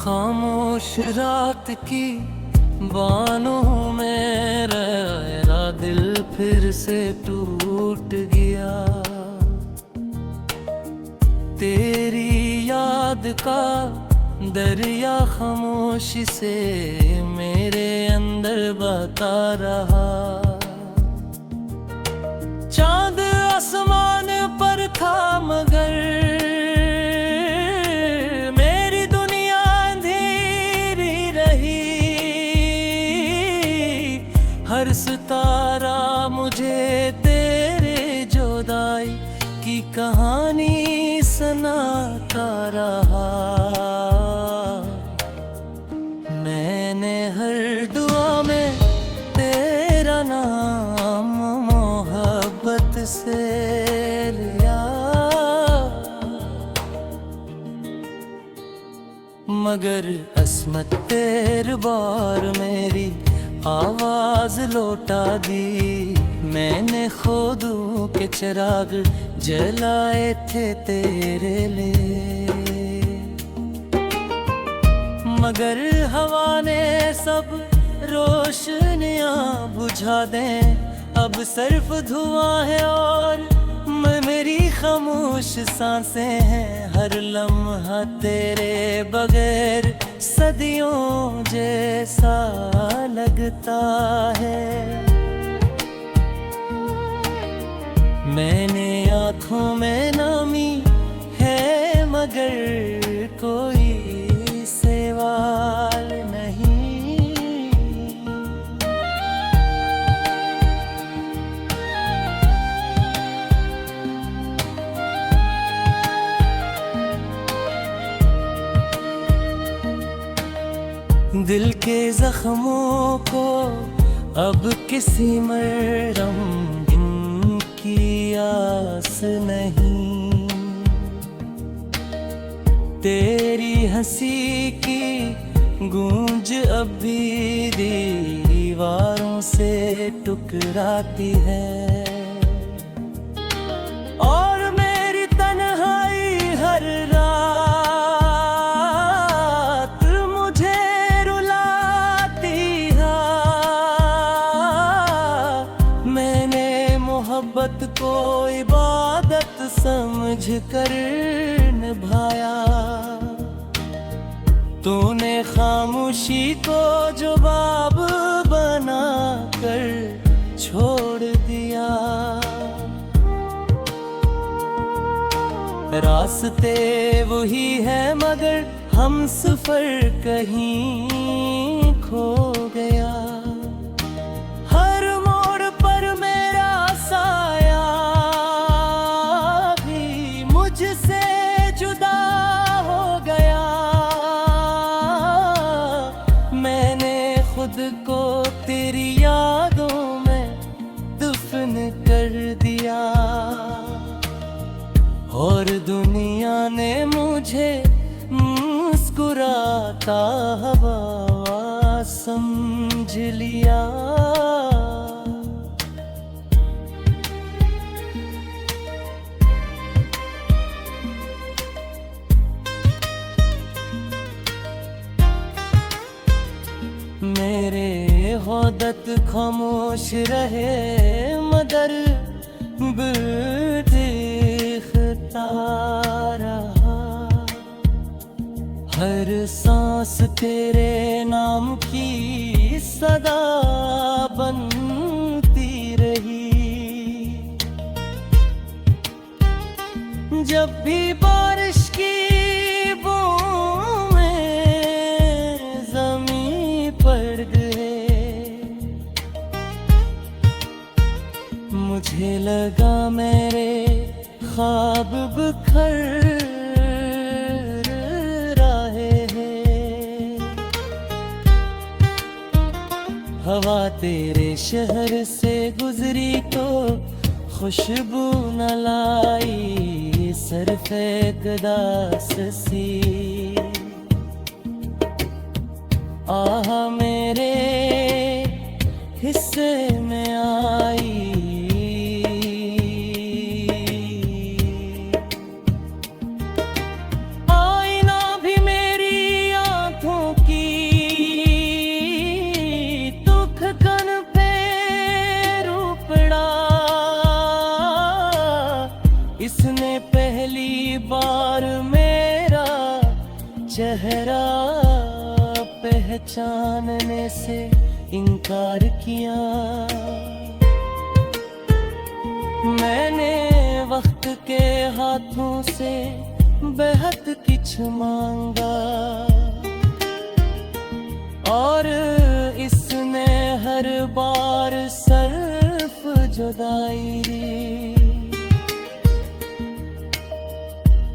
खामोश रात की बानों में मेरा दिल फिर से टूट गया। तेरी याद का दरिया खामोशी से मेरे अंदर बहता रहा। चांद आसमान पर था मगर मेरी दुनिया अंधेरी रही। हर सितारा मुझे तेरे जुदाई की कहानी सुनाता रहा। मैंने हर दुआ में तेरा नाम मोहब्बत से लिया, मगर अस्मत तेरे बार मेरी आवाज लौटा दी। मैंने खुदों के चिराग जलाए थे तेरे लिए, मगर हवा ने सब रोशनियां बुझा दें। अब सिर्फ धुआं है और मेरी खामोश सांसें हैं। हर लम्हा तेरे बगैर सदियों जैसा लगता है। मैंने आँखों में नामी है मगर कोई सवाल नहीं। दिल के जख्मों को अब किसी मरहम की आस नहीं। तेरी हंसी की गूंज अब भी दीवारों से टकराती है। और मेरी तन्हाई हर मोहब्बत को इबादत समझ कर निभाया। तूने खामोशी को जुबाब बना कर छोड़ दिया। रास्ते वही है मगर हम सफर कहीं खो गया। खुद को तेरी यादों में दफन कर दिया और दुनिया ने मुझे मुस्कुराता हुआ समझ लिया। मेरे होदत खामोश रहे मगर देखता रहा। हर सांस तेरे नाम की सदा बनती रही। जब भी बारिश की मुझे लगा मेरे ख्वाब बिखर रहे हैं। हवा तेरे शहर से गुजरी तो खुशबू न लाई। सरफ़े गदास सी आह मेरे हिस्से में आई। आईना भी मेरी आंखों की दुख कन पे रूपड़ा। इसने पहली बार मेरा चेहरा पहचानने से इनकार किया। मैंने वक्त के हाथों से बेहद कुछ मांगा और इसने हर बार सिर्फ जुदाई दी।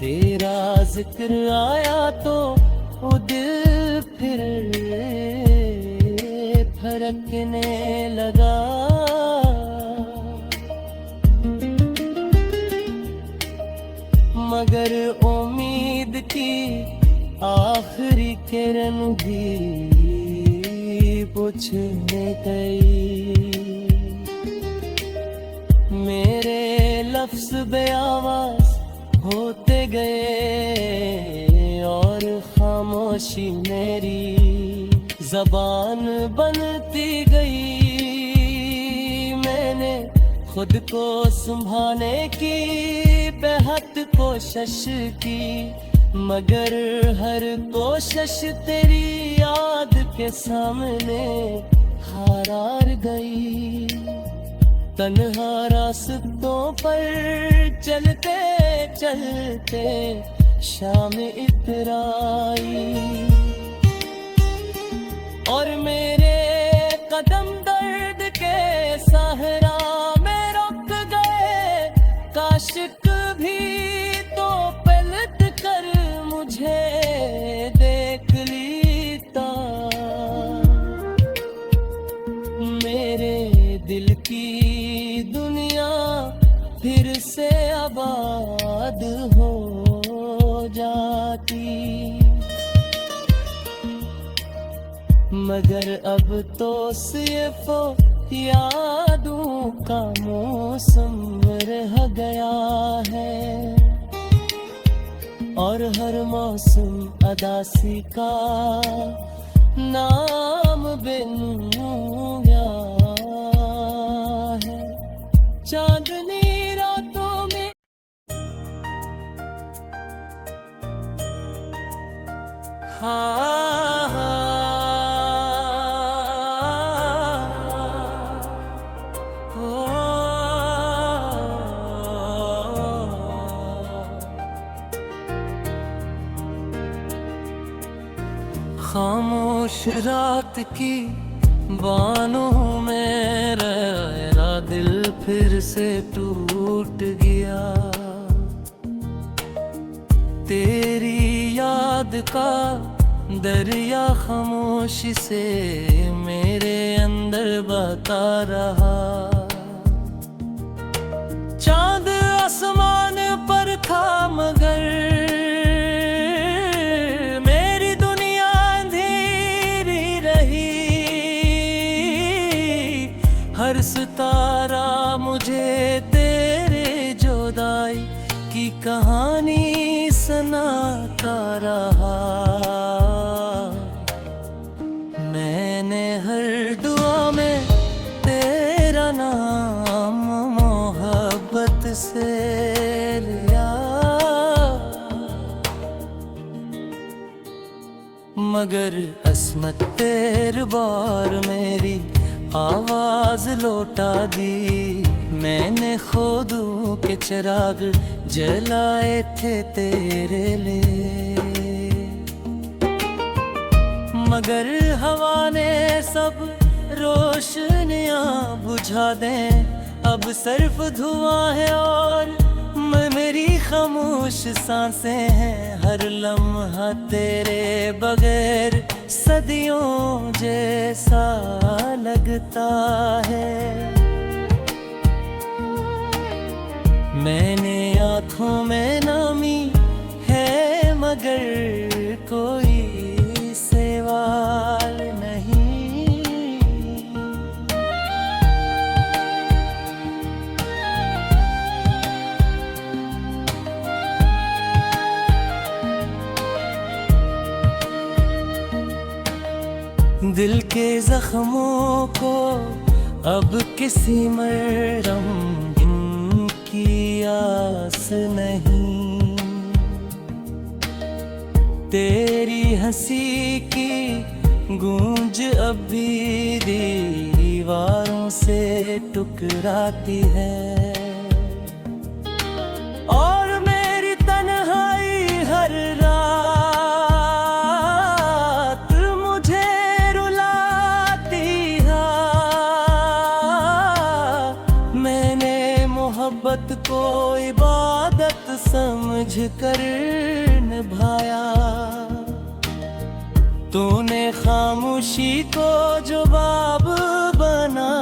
तेरा जिक्र आया तो वो दिल फिर फरकने लगा। मगर उम्मीद की आखिरी किरण भी बुझने गई। मेरे लफ्ज बेआवाज होते गए और खामोशी मेरी ज़बान बनती गई। मैंने खुद को संभालने की बेहद कोशिश की, मगर हर कोशिश तेरी याद के सामने हार गई। तन्हा रास्तों पर चलते चलते शाम इतराई और मेरे कदम दर्द के सहरा में रुक गए। काश कभी तो पलट कर मुझे देख लेता। मेरे दिल की दुनिया फिर से आबाद हो जाती। मगर अब तो सिर्फ यादों का मौसम रह गया है और हर मौसम अदासी का नाम बन गया है। चांदनी रातों में खामोश रात की बानों में मेरा दिल फिर से टूट गया। तेरी याद का दरिया खामोशी से मेरे अंदर बहता रहा। चांद आसमान पर था मगर मेरी दुनिया अंधेरी रही। हर सितारा मुझे तेरे जुदाई की कहानी सुनाता रहा। मैंने हर दुआ में तेरा नाम मोहब्बत से लिया, मगर अस्मत तेरे बार मेरी आवाज लौटा दी। मैंने खुदों के चिराग जलाए थे तेरे लिए, मगर हवा ने सब रोशनियां बुझा दें। अब सिर्फ धुआं है और मेरी खामोश सांसें हैं। हर लम्हा तेरे बगैर सदियों जैसा लगता है। मैंने आँखों में नामी है मगर कोई सवाल दिल के जख्मों को अब किसी मरहम की आस नहीं। तेरी हंसी की गूंज अब भी दीवारों से टकराती है, और मेरी तन्हाई हर रात मुझे रुलाती है। मैंने मोहब्बत को इबादत समझ कर निभाया, तूने खामोशी को जवाब बना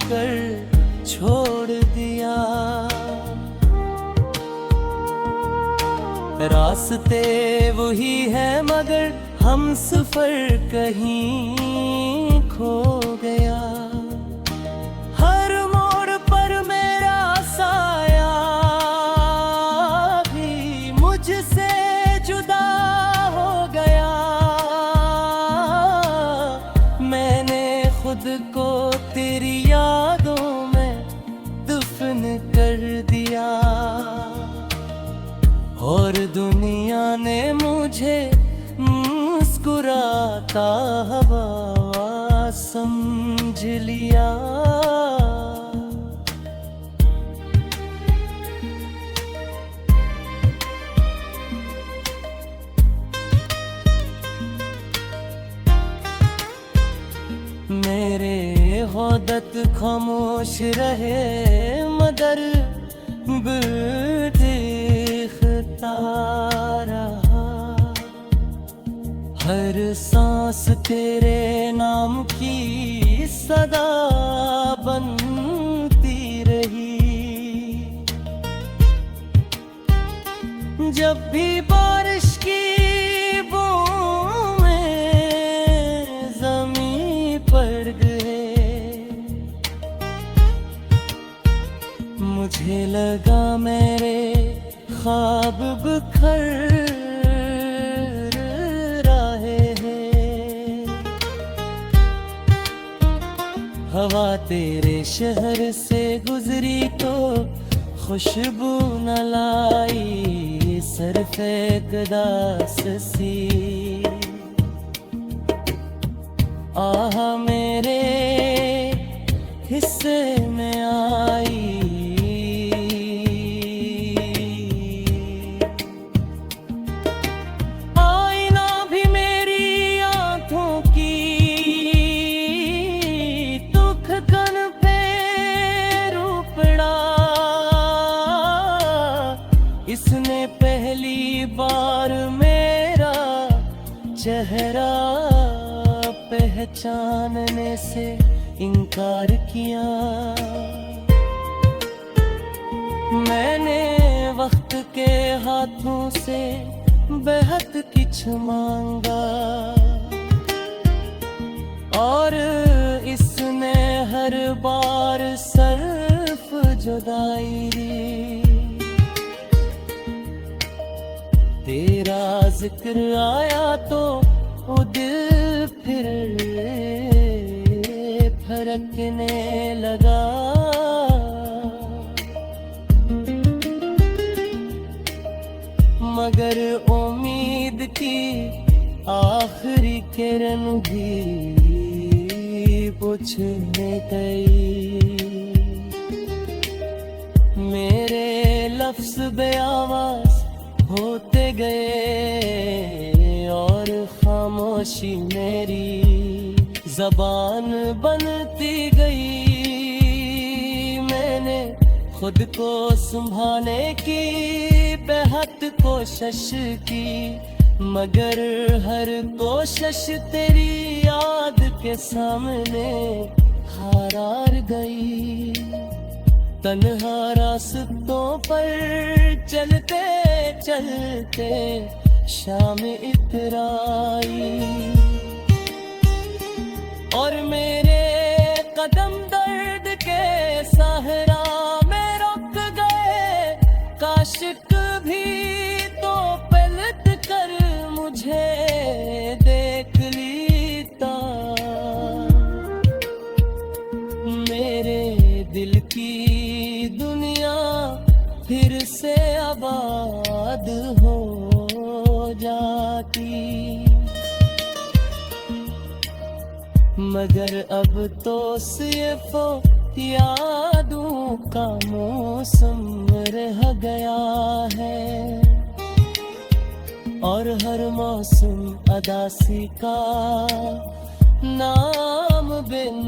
कर छोड़ दिया। रास्ते वही है मगर हम सफर कहीं खो गया। हर मोड़ पर मेरा साया भी मुझसे जुदा हो गया। मैंने खुद को तेरी यादों में दफन कर दिया, और दुनिया ने मुझे मुस्कुराता हुआ समझ लिया। मेरे होदत खामोश रहे मगर देखता रहा। हर सांस तेरे नाम की सदा बनती रही। जब भी बारिश की बूंदें ज़मीं पर गिरे, मुझे लगा मेरे ख्वाब बिखर रहे हैं। हवा तेरे शहर से गुजरी तो खुशबू न लाई, सरफ़े गदास सी आह मेरे हिस्से में आई। आईना भी मेरी आंखों की दुख कन पे रूपड़ा। इसने पहली बार मेरा चेहरा पहचानने से इनकार किया। मैंने वक्त के हाथों से बेहद कुछ मांगा, और इसने हर बार सिर्फ जुदाई दी। तेरा जिक्र आया तो वो दिल फिर फरकने लगा। मगर उम्मीद की आखिरी किरण भी बुझने गई। मेरे लफ्ज़ बेआवाज़ होते गए, और खामोशी मेरी ज़बान बनती गई। मैंने खुद को संभालने की बेहद कोशिश की, मगर हर कोशिश तेरी याद के सामने हार गई। तन्हा रास्तों पर चलते चलते शाम इतराई, और मेरे कदम दर्द के सहरा में रुक गए। काशिक भी तो पलट कर मुझे देख लेता। फिर से आबाद हो जाती। मगर अब तो सिर्फ यादों का मौसम रह गया है, और हर मौसम अदासी का नाम बिन